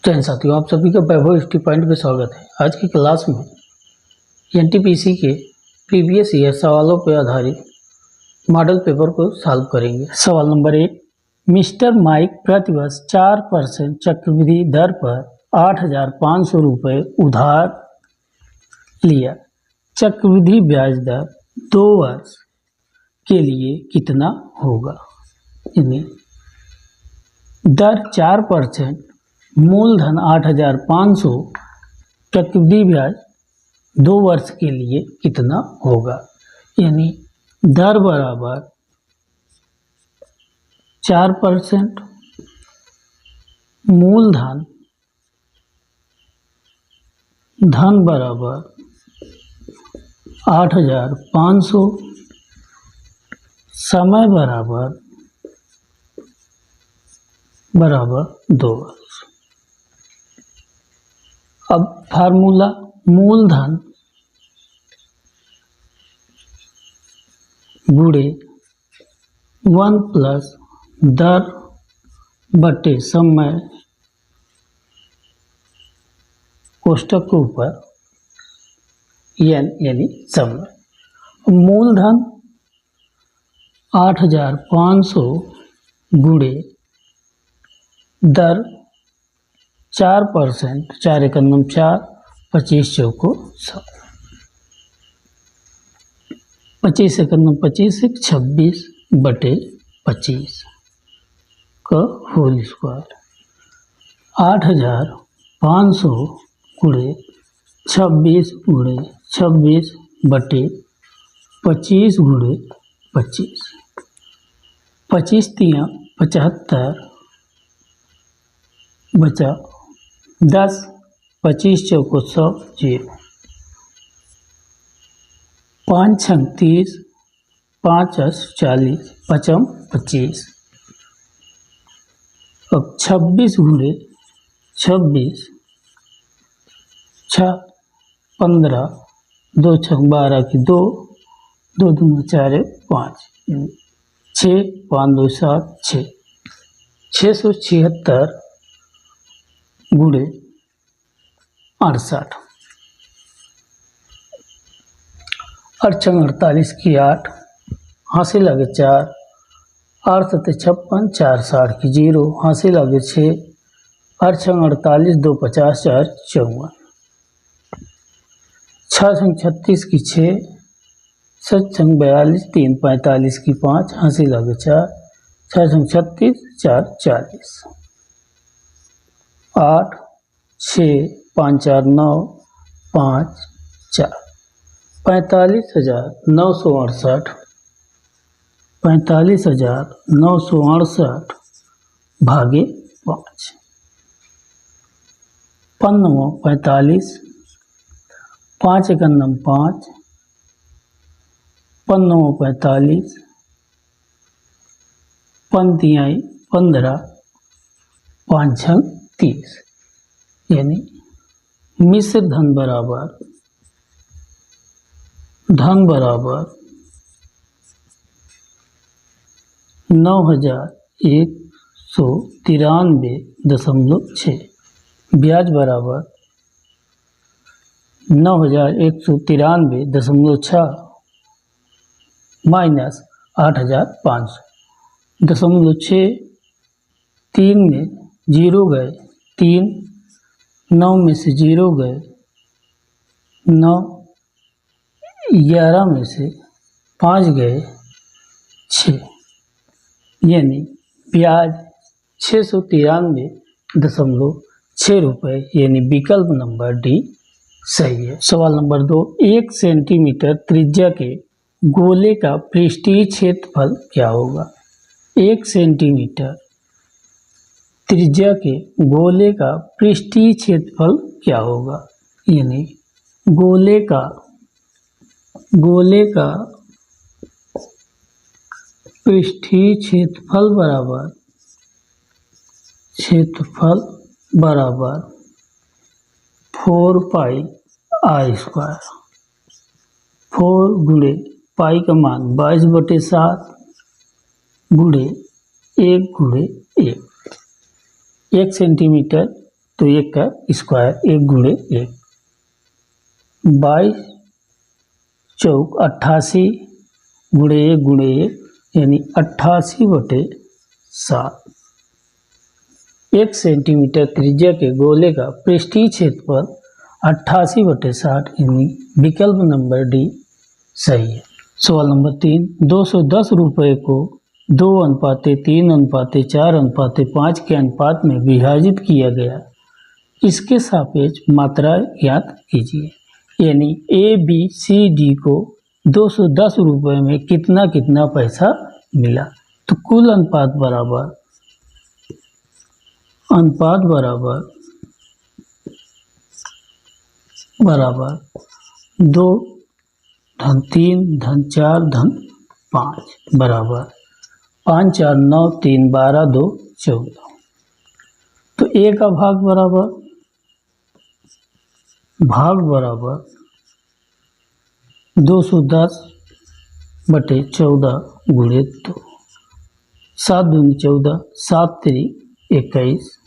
जय साथियों, आप सभी का वैभव स्टडी पॉइंट में स्वागत है। आज की क्लास में एनटीपीसी के प्रीवियस ईयर सवालों पर आधारित मॉडल पेपर को सॉल्व करेंगे। सवाल नंबर 1, मिस्टर माइक प्रतिवर्ष 4% चक्रवृद्धि दर पर 8,500 रुपये उधार लिया। चक्रवृद्धि ब्याज दर 2 वर्ष के लिए कितना होगा? यानी दर 4%, मूलधन 8,500, चक्रवृद्धि ब्याज 2 वर्ष के लिए कितना होगा? यानी दर बराबर 4%, मूलधन धन बराबर 8,500, समय बराबर 2 वर्ष। अब फार्मूला, मूलधन गुणे 1 प्लस दर बटे समय कोष्टक के ऊपर n यानी समय। मूलधन 8,500 गुणे दर 4%, 4 एकम 4, 25 चौको 100, 25 एकम 25 एक 26 बटे 25 का होल स्क्वायर। 8,500 गुणे 26 गुणे 26 बटे 25 गुणे 25, 25 तिया 75 बचा 10, 25 चौको 100, 0, 5 छंग 30, 5 अस 40, 5 25। अब 26 गुणे 26, 6 15, 2 छंग 12 की 2, 2 दूनी 4 5, 6 5 2 7 6, 676 गुणे 68, 8 छंग 48 की 8, हासिल आगे 4, 8 सत्ते 56, 4 60 की 0, हासिल आगे 6, 8 छंग 48, 2 50, 4 54, 6 छंग 36 की 6, 7 छंग 42, 3 45 की 5, हासिल आगे 4, 6 छंग 36, 4 40, 8 6 5 4 9 5 4, 45,968, 45,968 भागे 5, 5 45, 5 एकम 5, 5 45, 5 तिहाई 15, 5 छंग 30। यानी मिश्र धन बराबर 9,193.6, ब्याज बराबर 9,193.6 माइनस 8,500, 6 3 में 0 गए, 3 9 में से 0 गए, 9 11 में से 5 गए, 6, यानी ब्याज 693.6 रुपये, यानी विकल्प नंबर डी सही है। सवाल नंबर 2, 1 सेंटीमीटर त्रिज्या के गोले का पृष्ठीय क्षेत्रफल क्या होगा? 1 सेंटीमीटर त्रिज्या के गोले का पृष्ठीय क्षेत्रफल क्या होगा? यानी गोले का पृष्ठीय क्षेत्रफल बराबर 4 पाई आर स्क्वायर। 4 गुणे पाई का मान 22/7 गुणे 1 गुणे 1, 1 सेंटीमीटर तो 1 का स्क्वायर 1 गुणे 1, 22 चौक 88 गुणे 1 गुणे 1 यानी 88/7। 1 सेंटीमीटर त्रिज्या के गोले का पृष्ठीय क्षेत्रफल 88/60 यानी विकल्प नंबर डी सही है। सवाल नंबर 3, 210 रुपये को 2:3:4:5 के अनुपात में विभाजित किया गया, इसके सापेक्ष मात्रा ज्ञात कीजिए। यानी ए बी सी डी को 210 रुपये में कितना कितना पैसा मिला। तो कुल अनुपात बराबर 2 धन 3 धन 4 धन 5 बराबर 5 4 9 3 12 2 14। तो ए का भाग बराबर 210/14 गुणे 2, 7 दूनी 14, 7 3 21,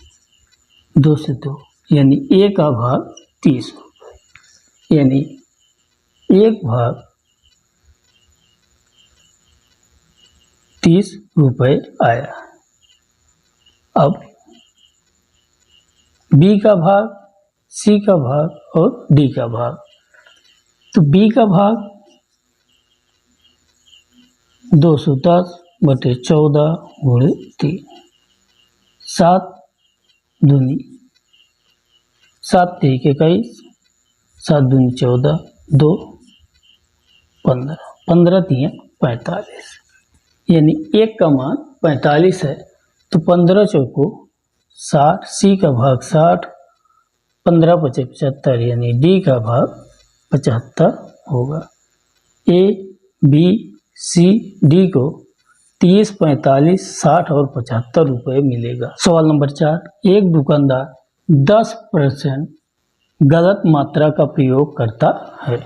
2 से 2 यानी ए का भाग 30 रुपये, यानी 1 भाग 30 रुपये आया। अब बी का भाग, सी का भाग और डी का भाग। तो बी का भाग 210/14 गुणे 3, 7 दूनी 7 3 21, 7 दूनी 14, 2 15, 15 3 45 यानी 1 का मान 45 है। तो 15 चौको 60, सी का भाग 60, 15 5 75 यानी डी का भाग 75 होगा। ए बी सी डी को 30, 45, 60 और 75 रुपये मिलेगा। सवाल नंबर 4, एक दुकानदार 10% गलत मात्रा का प्रयोग करता है,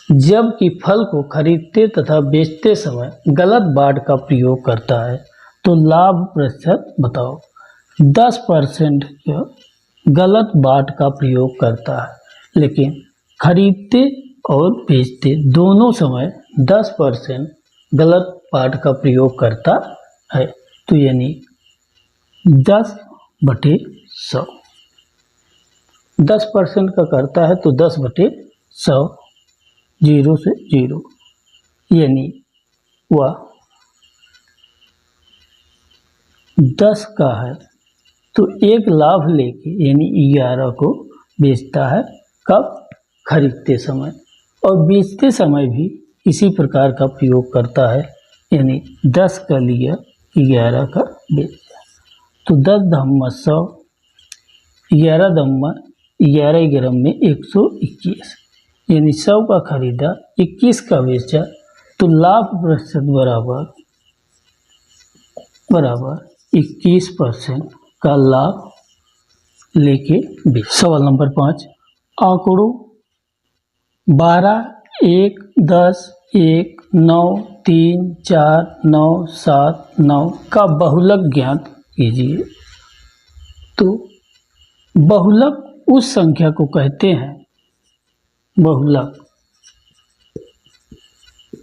जबकि फल को खरीदते तथा बेचते समय गलत बाट का प्रयोग करता है, तो लाभ प्रतिशत बताओ। 10% गलत बाट का प्रयोग करता है, लेकिन खरीदते और बेचते दोनों समय 10% गलत बाट का प्रयोग करता है। तो यानी 10/100, 10% का करता है तो 10/100, 0 से 0 यानी वह 10 का है तो 1 लाभ लेके यानी 11 को बेचता है। कब? खरीदते समय। और बेचते समय भी इसी प्रकार का प्रयोग करता है, यानी 10 का लिया 11 का बेचा। तो 10 धम्मा 100, 11 धम्मा 11 ग्राम में 121 यानी 100 का खरीदा 21 का बेचा, तो लाभ प्रतिशत बराबर 21% का लाभ लेके बेच। सवाल नंबर 5, आंकड़ों 12 1 10 1 9 3 4 9 7 9 का बहुलक ज्ञात कीजिए। तो बहुलक उस संख्या को कहते हैं,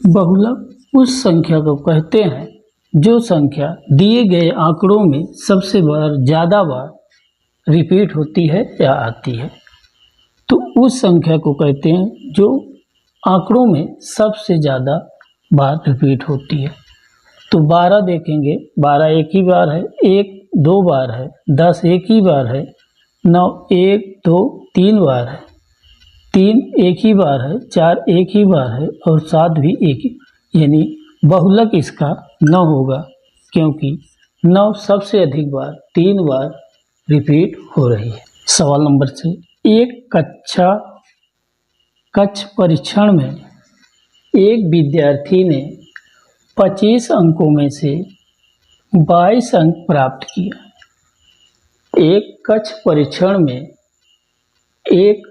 बहुलक उस संख्या को कहते हैं जो संख्या दिए गए आंकड़ों में सबसे ज़्यादा बार रिपीट होती है या आती है। तो उस संख्या को कहते हैं जो आंकड़ों में सबसे ज़्यादा बार रिपीट होती है। तो 12 देखेंगे, 12 एक ही बार है, 1 2 बार है, 10 एक ही बार है, 9 1 2 3 बार है, 3 एक ही बार है, 4 एक ही बार है और 7 भी एक ही, यानी बहुलक इसका 9 होगा, क्योंकि 9 सबसे अधिक बार 3 बार रिपीट हो रही है। सवाल नंबर 6, एक कक्ष परीक्षण में एक विद्यार्थी ने 25 अंकों में से 22 अंक प्राप्त किया। एक कक्ष परीक्षण में एक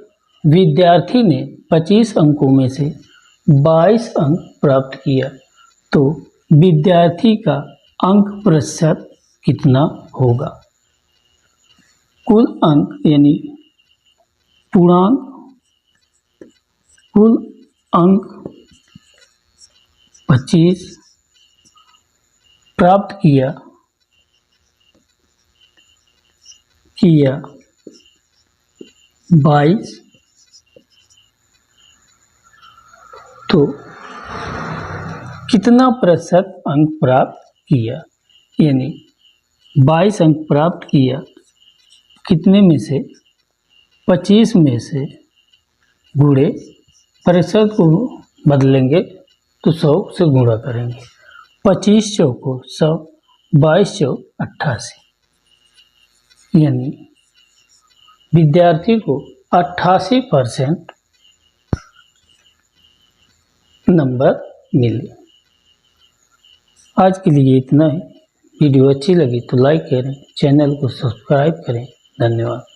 विद्यार्थी ने 25 अंकों में से 22 अंक प्राप्त किया, तो विद्यार्थी का अंक प्रतिशत कितना होगा। कुल अंक यानी पूर्णांक, कुल अंक 25 प्राप्त किया 22, तो कितना प्रतिशत अंक प्राप्त किया, यानी 22 अंक प्राप्त किया, कितने में से 25 में से गुणे प्रतिशत को बदलेंगे तो 100 से गुणा करेंगे। 25 चौको 100, 22 चौक 88, यानी विद्यार्थी को 88% नंबर मिले। आज के लिए इतना ही। वीडियो अच्छी लगी तो लाइक करें, चैनल को सब्सक्राइब करें। धन्यवाद।